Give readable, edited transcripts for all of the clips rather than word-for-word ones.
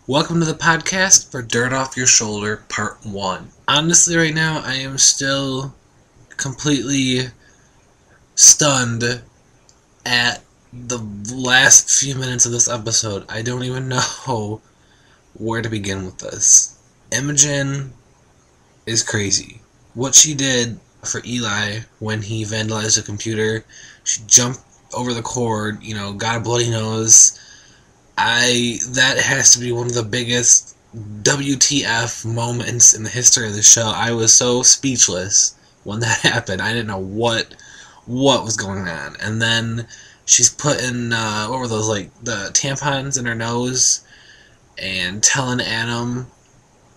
Welcome to the podcast for Dirt Off Your Shoulder Part 1. Honestly, right now, I am still completely stunned at the last few minutes of this episode. I don't even know where to begin with this. Imogen is crazy. What she did for Eli when he vandalized the computer, she jumped over the cord, got a bloody nose. That has to be one of the biggest WTF moments in the history of the show. I was so speechless when that happened. I didn't know what was going on. And then she's putting what were those, like the tampons in her nose and telling Adam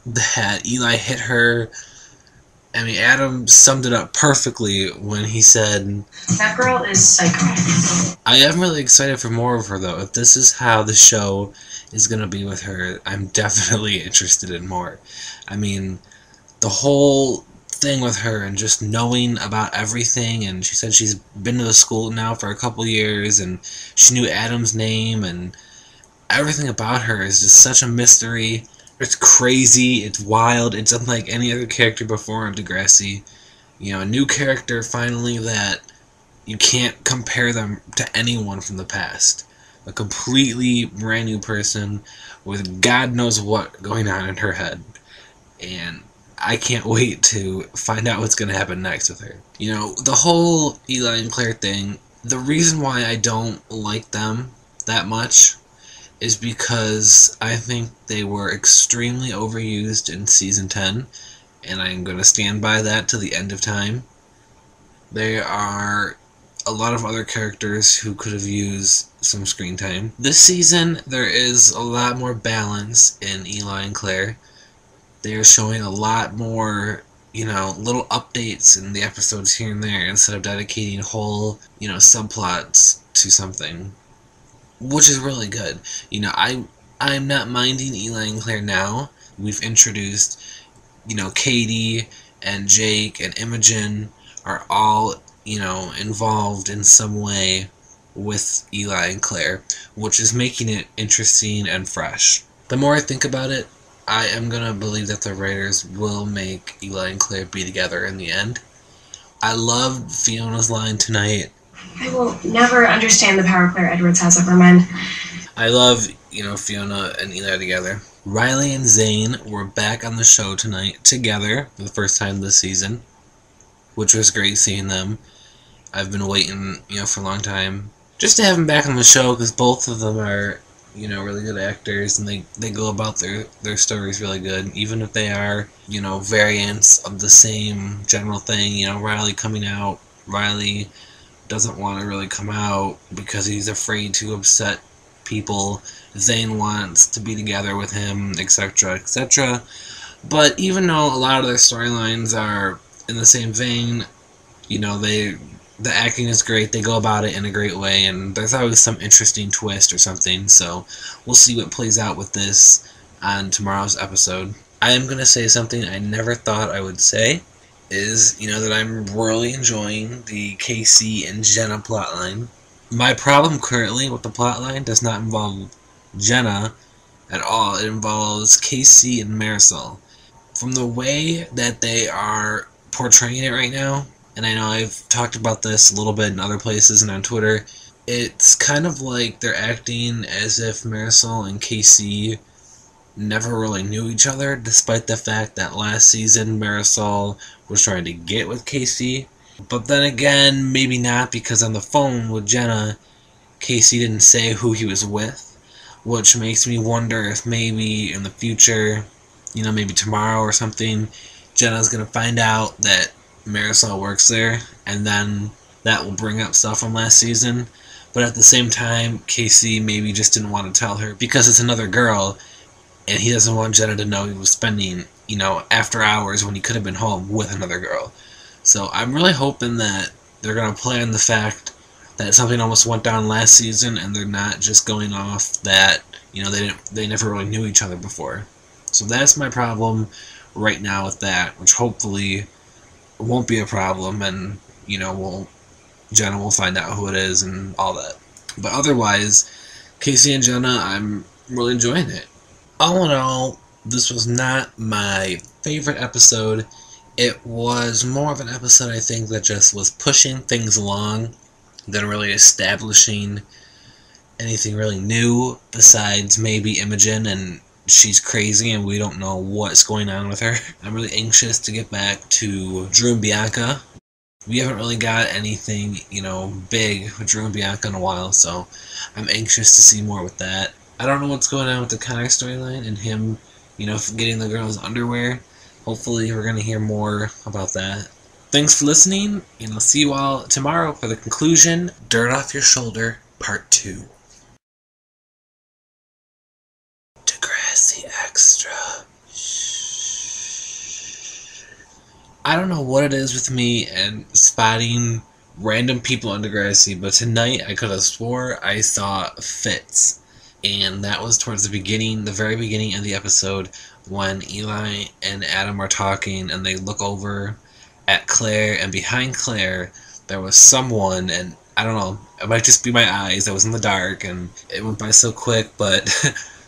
that Eli hit her. I mean, Adam summed it up perfectly when he said, "That girl is psycho." I am really excited for more of her, though. If this is how the show is going to be with her, I'm definitely interested in more. I mean, the whole thing with her and just knowing about everything, and she said she's been to the school now for a couple years, and she knew Adam's name, and everything about her is just such a mystery. It's crazy, it's wild, it's unlike any other character before on Degrassi. A new character, finally, that you can't compare them to anyone from the past. A completely brand new person with God knows what going on in her head. And I can't wait to find out what's going to happen next with her. The whole Eli and Claire thing, the reason why I don't like them that much is because I think they were extremely overused in Season 10, and I'm going to stand by that to the end of time. There are a lot of other characters who could have used some screen time. This season, there is a lot more balance in Eli and Claire. They are showing a lot more, little updates in the episodes here and there instead of dedicating whole, subplots to something, which is really good. I'm not minding Eli and Claire now. We've introduced, Katie and Jake and Imogen are all, involved in some way with Eli and Claire, which is making it interesting and fresh. The more I think about it, I am going to believe that the writers will make Eli and Claire be together in the end. I loved Fiona's line tonight. I will never understand the power Claire Edwards has over men. I love, Fiona and Eli together. Riley and Zane were back on the show tonight together for the first time this season, which was great seeing them. I've been waiting, for a long time just to have them back on the show because both of them are, really good actors and they go about their stories really good, even if they are, variants of the same general thing. Riley coming out. Riley doesn't want to really come out because he's afraid to upset people. Zane wants to be together with him, etc., etc. But even though a lot of their storylines are in the same vein, the acting is great, they go about it in a great way, and there's always some interesting twist or something, so we'll see what plays out with this on tomorrow's episode. I am going to say something I never thought I would say, is, that I'm really enjoying the Casey and Jenna plotline. My problem currently with the plotline does not involve Jenna at all. It involves Casey and Marisol. From the way that they are portraying it right now, and I know I've talked about this a little bit in other places and on Twitter, it's kind of like they're acting as if Marisol and Casey never really knew each other, despite the fact that last season Marisol was trying to get with Casey. But then again, maybe not, because on the phone with Jenna, Casey didn't say who he was with, which makes me wonder if maybe in the future, maybe tomorrow or something, Jenna's going to find out that Marisol works there, and then that will bring up stuff from last season. But at the same time, Casey maybe just didn't want to tell her because it's another girl, and he doesn't want Jenna to know he was spending, after hours when he could have been home with another girl. So I'm really hoping that they're going to play on the fact that something almost went down last season, and they're not just going off that, they never really knew each other before. So that's my problem right now with that, which hopefully won't be a problem, and, Jenna will find out who it is and all that. But otherwise, Casey and Jenna, I'm really enjoying it. All in all, this was not my favorite episode. It was more of an episode, I think, that just was pushing things along than really establishing anything really new besides maybe Imogen, and she's crazy and we don't know what's going on with her. I'm really anxious to get back to Drew and Bianca. We haven't really got anything, big with Drew and Bianca in a while, so I'm anxious to see more with that. I don't know what's going on with the Connor storyline and him, getting the girls' underwear. Hopefully we're going to hear more about that. Thanks for listening, and I'll see you all tomorrow for the conclusion, Dirt Off Your Shoulder, Part 2. Degrassi Extra. I don't know what it is with me and spotting random people on Degrassi, but tonight I could have swore I saw Fitz. And that was towards the very beginning of the episode, when Eli and Adam are talking and they look over at Claire, and behind Claire there was someone, and I don't know, it might just be my eyes, I was in the dark and it went by so quick, but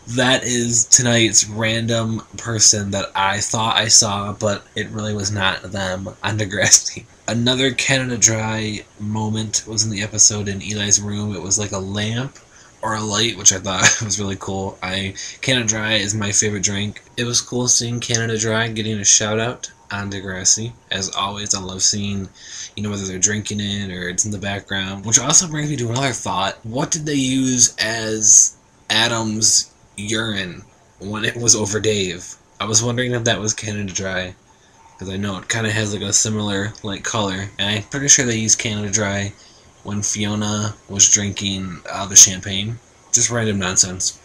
that is tonight's random person that I thought I saw, but it really was not them on Degrassi. Another Canada Dry moment was in the episode in Eli's room. It was like a lamp or a light, which I thought was really cool. Canada Dry is my favorite drink. It was cool seeing Canada Dry getting a shout out on Degrassi. As always, I love seeing, whether they're drinking it or it's in the background. Which also brings me to another thought. What did they use as Adam's urine when it was over Dave? I was wondering if that was Canada Dry, because I know it kind of has like a similar color, and I'm pretty sure they used Canada Dry when Fiona was drinking the champagne. Just random nonsense.